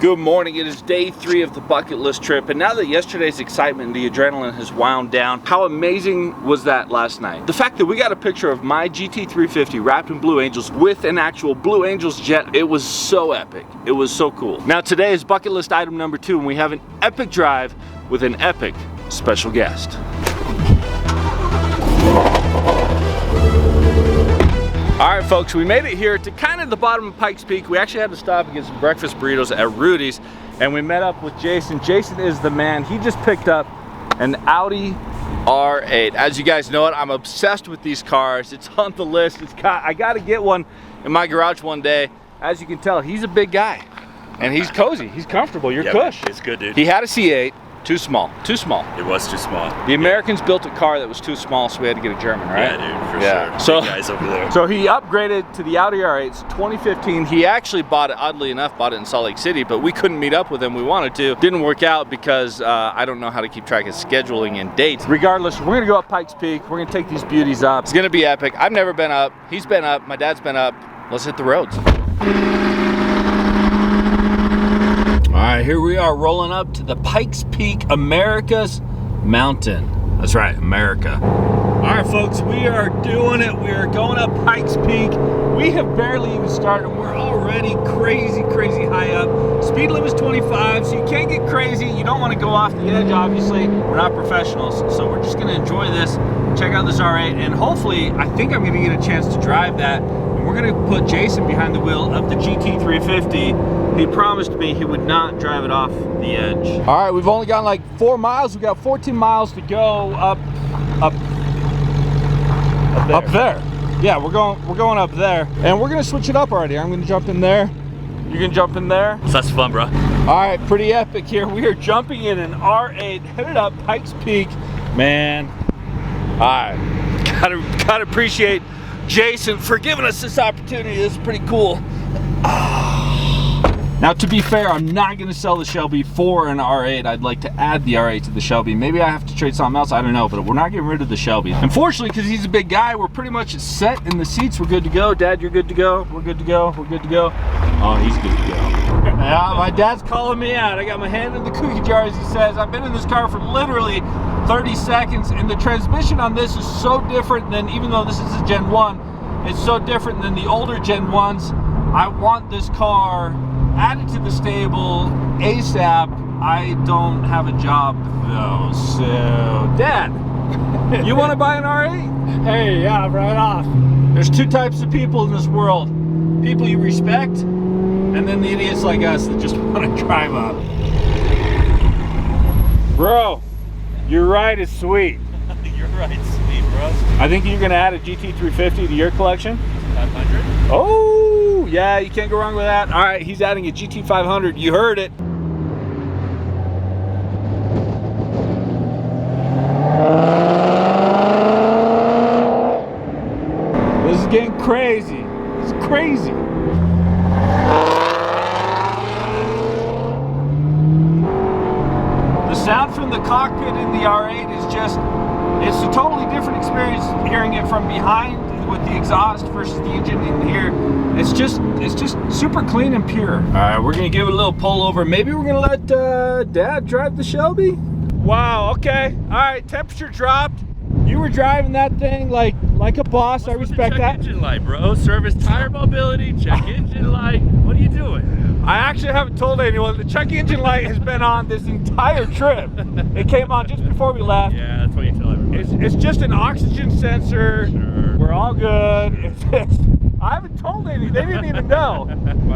Good morning, it is day 3 of the bucket list trip, and now that yesterday's excitement and the adrenaline has wound down, how amazing was that last night? The fact that we got a picture of my GT350 wrapped in Blue Angels with an actual Blue Angels jet, it was so epic. It was so cool. Now today is bucket list item number 2, and we have an epic drive with an epic special guest. All right, folks, we made it here to kind of the bottom of Pikes Peak. We actually had to stop and get some breakfast burritos at Rudy's, and we met up with Jason. Jason is the man. He just picked up an Audi R8. As you guys know it, I'm obsessed with these cars. It's on the list. I got to get one in my garage one day. As you can tell, he's a big guy, and he's cozy. He's comfortable. You're cush. It's good, dude. He had a C8. Too small. Too small. It was too small. The Americans built a car that was too small, so we had to get a German, right? Yeah, dude, for sure. So, big guys over there. So he upgraded to the Audi R8. It's 2015. He actually bought it, oddly enough, bought it in Salt Lake City, but we couldn't meet up with him. We wanted to. Didn't work out because I don't know how to keep track of scheduling and dates. Regardless, we're gonna go up Pikes Peak. We're gonna take these beauties up. It's gonna be epic. I've never been up. He's been up. My dad's been up. Let's hit the roads. All right, here we are rolling up to the Pikes Peak, America's mountain. That's right, America. All right, folks, we are doing it. We are going up Pikes Peak. We have barely even started. We're already crazy, crazy high up. Speed limit's 25, so you can't get crazy. You don't want to go off the edge, obviously. We're not professionals, so we're just gonna enjoy this, check out this R8, and hopefully, I think I'm gonna get a chance to drive that. And we're gonna put Jason behind the wheel of the GT350. He promised me he would not drive it off the edge. All right, we've only gone like 4 miles. We've got 14 miles to go up there. Yeah, we're going up there, and we're gonna switch it up already. I'm gonna jump in there. You can jump in there. So that's fun, bro. All right, pretty epic here. We are jumping in an R8, headed up Pikes Peak, man. All right, gotta appreciate Jason for giving us this opportunity. This is pretty cool. Now, to be fair, I'm not going to sell the Shelby for an R8. I'd like to add the R8 to the Shelby. Maybe I have to trade something else. I don't know, but we're not getting rid of the Shelby. Unfortunately, because he's a big guy, we're pretty much set in the seats. We're good to go. Dad, you're good to go. We're good to go. We're good to go. Oh, he's good to go. Yeah, my dad's calling me out. I got my hand in the cookie jar, as he says. I've been in this car for literally 30 seconds, and the transmission on this is so different than, even though this is a Gen 1, it's so different than the older Gen 1s. I want this car added to the stable ASAP. I don't have a job though, so Dad, you want to buy an R8? Hey, yeah, right off. There's 2 types of people in this world: people you respect, and then the idiots like us that just want to drive up. Bro, your ride is sweet. Your ride's sweet, bro. I think you're gonna add a GT350 to your collection. 500. Oh, yeah, you can't go wrong with that. All right, he's adding a GT500. You heard it. This is getting crazy. It's crazy. The sound from the cockpit in the R8 is just, it's a totally different experience hearing it from behind with the exhaust versus the engine in here. It's just super clean and pure. All right, we're gonna give it a little pull over. Maybe we're gonna let Dad drive the Shelby. Wow, okay. All right, temperature dropped. You were driving that thing like a boss. I respect that. Check engine light, bro. Service tire mobility, check engine light. What are you doing? I actually haven't told anyone. The check engine light has been on this entire trip. It came on just before we left. Yeah, that's what you tell everybody. It's just an oxygen sensor. Sure. We're all good. I haven't told anyone. They didn't even know.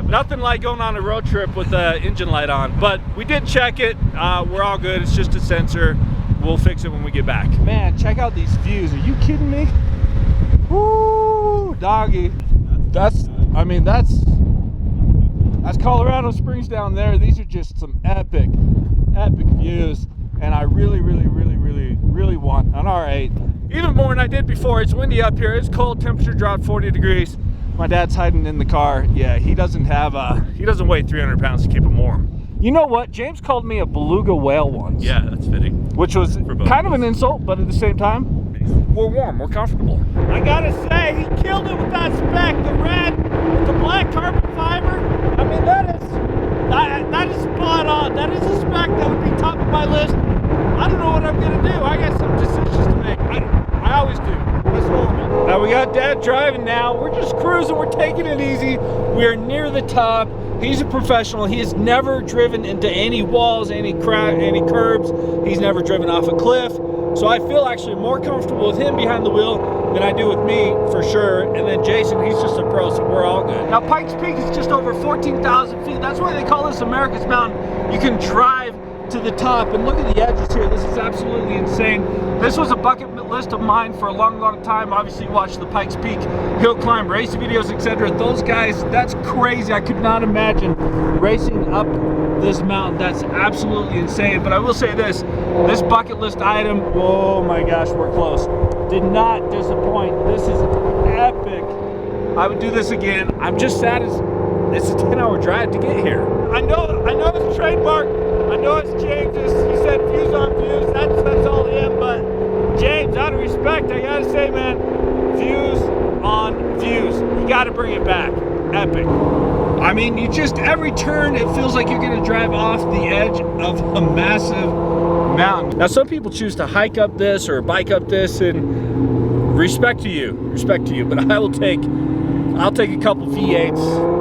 Nothing like going on a road trip with the engine light on. But we did check it. We're all good. It's just a sensor. We'll fix it when we get back. Man, check out these views. Are you kidding me? Woo, doggy. That's Colorado Springs down there. These are just some epic views. And I really want an R8. Even more than I did before. It's windy up here. It's cold. Temperature dropped 40 degrees. My dad's hiding in the car. Yeah, he doesn't weigh 300 pounds to keep him warm. You know what? James called me a beluga whale once. Yeah, that's fitting. Which was kind of an insult, but at the same time, we're warm, we're comfortable. I gotta say, he killed it with that spec, the red, with the black carbon fiber. I mean, that is gonna do? I got some decisions to make. I always do. Let's roll me. Now we got Dad driving now. We're just cruising. We're taking it easy. We are near the top. He's a professional. He has never driven into any walls, any curbs. He's never driven off a cliff. So I feel actually more comfortable with him behind the wheel than I do with me, for sure. And then Jason, he's just a pro, so we're all good. Now Pikes Peak is just over 14,000 feet. That's why they call this America's Mountain. You can drive to the top, and look at the edges here. This is absolutely insane. This was a bucket list of mine for a long time. Obviously, you watch the Pikes Peak hill climb race videos, etc. Those guys, that's crazy. I could not imagine racing up this mountain. That's absolutely insane. But I will say this bucket list item, oh my gosh, we're close. Did not disappoint. This is epic. I would do this again. I'm just sad it's a 10-hour drive to get here. I know it's trademark. I know it's James's. He said views on views. That's all him. But James, out of respect, I gotta say, man, views on views. You gotta bring it back. Epic. I mean, you just, every turn, it feels like you're gonna drive off the edge of a massive mountain. Now, some people choose to hike up this or bike up this, and respect to you. But I'll take a couple V8s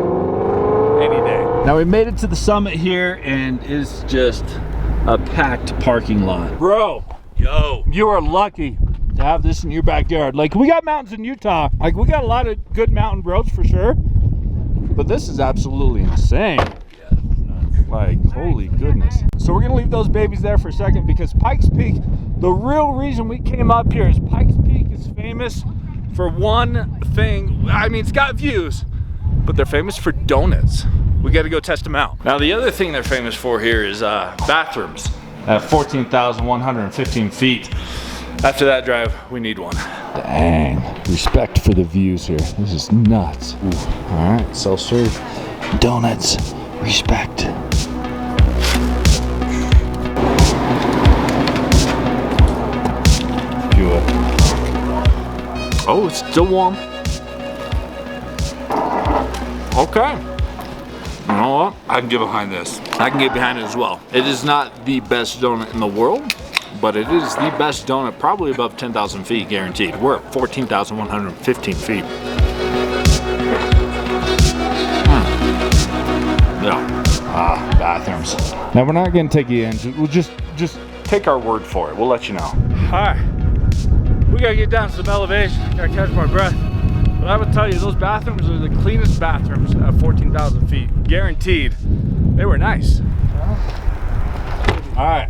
any day. Now we made it to the summit here, and it's just a packed parking lot. Bro, yo, you are lucky to have this in your backyard. Like, we got mountains in Utah. Like, we got a lot of good mountain roads for sure, but this is absolutely insane. Like, holy goodness. So we're gonna leave those babies there for a second, because Pikes Peak, the real reason we came up here is Pikes Peak is famous for one thing. I mean, it's got views, but they're famous for donuts. We got to go test them out. Now, the other thing they're famous for here is bathrooms at 14,115 feet. After that drive, we need one. Dang, respect for the views here. This is nuts. Ooh. All right, self-serve donuts, respect. Do it. Oh, it's still warm. Okay. You know what? I can get behind this. I can get behind it as well. It is not the best donut in the world, but it is the best donut probably above 10,000 feet, guaranteed. We're at 14,115 feet. Yeah. Bathrooms. Now, we're not going to take you in. We'll just take our word for it. We'll let you know. All right. We got to get down to some elevation. Got to catch my breath. But I would tell you, those bathrooms are the cleanest bathrooms at 14,000 feet. Guaranteed. They were nice. All right.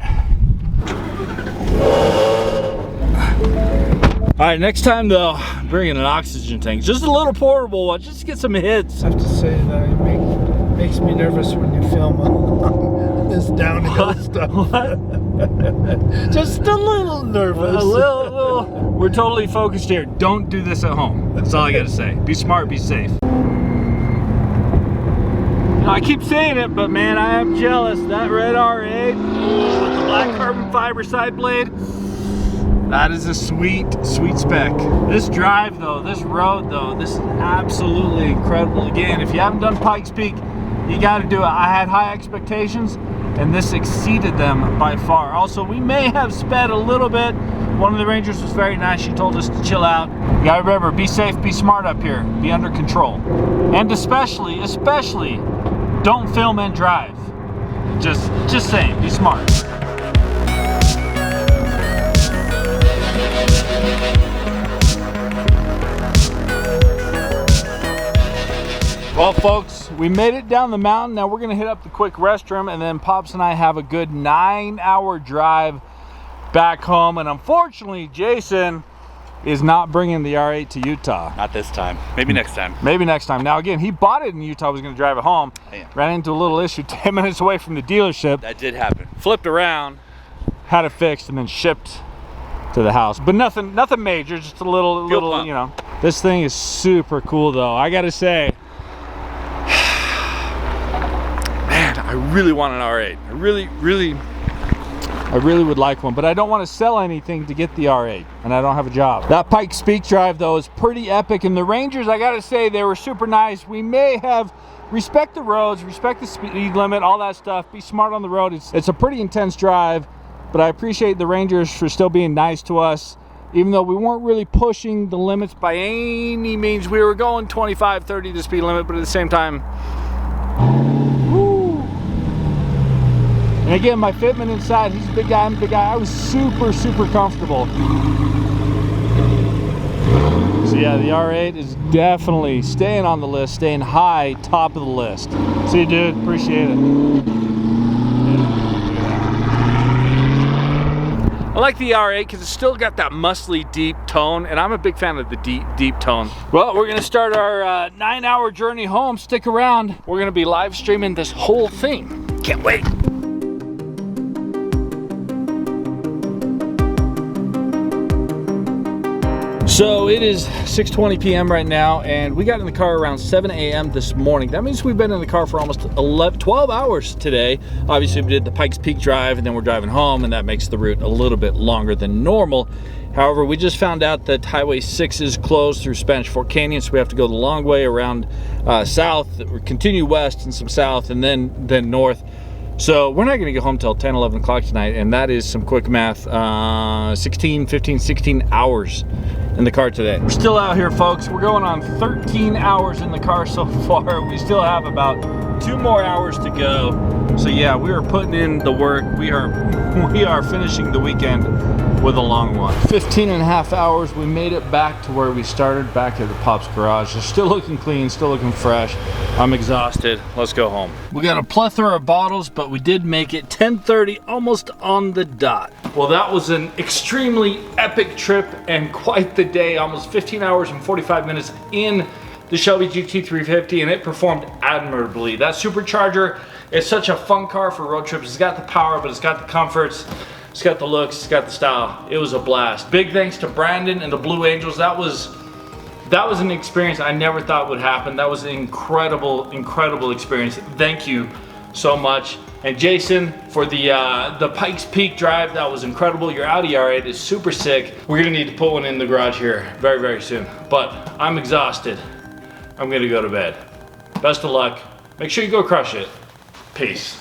All right, next time though, bringing an oxygen tank. Just a little portable one, just to get some hits. I have to say that it makes me nervous when you film this downhill stuff. What? Just a little nervous. A little. We're totally focused here. Don't do this at home. That's all I gotta say. Be smart, be safe. You know, I keep saying it, but man, I am jealous. That red R8 with the black carbon fiber side blade, that is a sweet, sweet spec. This drive though, this road though, this is absolutely incredible. Again, if you haven't done Pikes Peak, you gotta do it. I had high expectations, and this exceeded them by far. Also, we may have sped a little bit. One of the rangers was very nice. She told us to chill out. You gotta remember, be safe, be smart up here, be under control. And especially, don't film and drive. Just saying, be smart. Well, folks, we made it down the mountain. Now we're gonna hit up the quick restroom, and then Pops and I have a good 9-hour drive back home. And unfortunately, Jason is not bringing the R8 to Utah. Not this time. Maybe next time. Maybe next time. Now again, he bought it in Utah, was gonna drive it home. Yeah. Ran into a little issue 10 minutes away from the dealership. That did happen. Flipped around, had it fixed, and then shipped to the house. But nothing major, just a little, pump. you know. This thing is super cool though. I gotta say, man, I really want an R8. I really would like one, but I don't want to sell anything to get the R8, and I don't have a job. That Pikes Peak drive though is pretty epic, and the Rangers, I gotta say, they were super nice. We may have respect the roads, respect the speed limit, all that stuff. Be smart on the road. It's a pretty intense drive, but I appreciate the Rangers for still being nice to us. Even though we weren't really pushing the limits by any means. We were going 25, 30 the speed limit, but at the same time, woo. And again, my fitment inside, he's a big guy, I'm a big guy. I was super, super comfortable. So yeah, the R8 is definitely staying on the list, staying high, top of the list. See you, dude, appreciate it. I like the R8 because it's still got that muscly deep tone, and I'm a big fan of the deep tone. Well, we're gonna start our 9-hour journey home. Stick around. We're gonna be live streaming this whole thing. Can't wait. So it is 6:20 p.m. right now, and we got in the car around 7 a.m. this morning. That means we've been in the car for almost 12 hours today. Obviously, we did the Pikes Peak drive, and then we're driving home, and that makes the route a little bit longer than normal. However, we just found out that Highway 6 is closed through Spanish Fork Canyon, so we have to go the long way around south, or continue west and some south, and then north. So we're not going to get home till 10, 11 o'clock tonight, and that is some quick math, 16 hours in the car today. We're still out here, folks. We're going on 13 hours in the car so far. We still have about 2 more hours to go. So yeah, we are putting in the work. We are finishing the weekend with a long one. 15 and a half hours. We made it back to where we started, back at the Pop's garage. They're still looking clean, still looking fresh. I'm exhausted. Let's go home. We got a plethora of bottles, but we did make it 10:30, almost on the dot. Well, that was an extremely epic trip and quite the day. Almost 15 hours and 45 minutes in the Shelby GT350, and it performed admirably. That supercharger is such a fun car for road trips. It's got the power, but it's got the comforts. It's got the looks, it's got the style. It was a blast. Big thanks to Brandon and the Blue Angels. That was an experience I never thought would happen. That was an incredible experience. Thank you so much. And Jason, for the Pikes Peak drive, that was incredible. Your Audi R8 is super sick. We're gonna need to put one in the garage here very, very soon. But I'm exhausted. I'm gonna go to bed. Best of luck. Make sure you go crush it. Peace.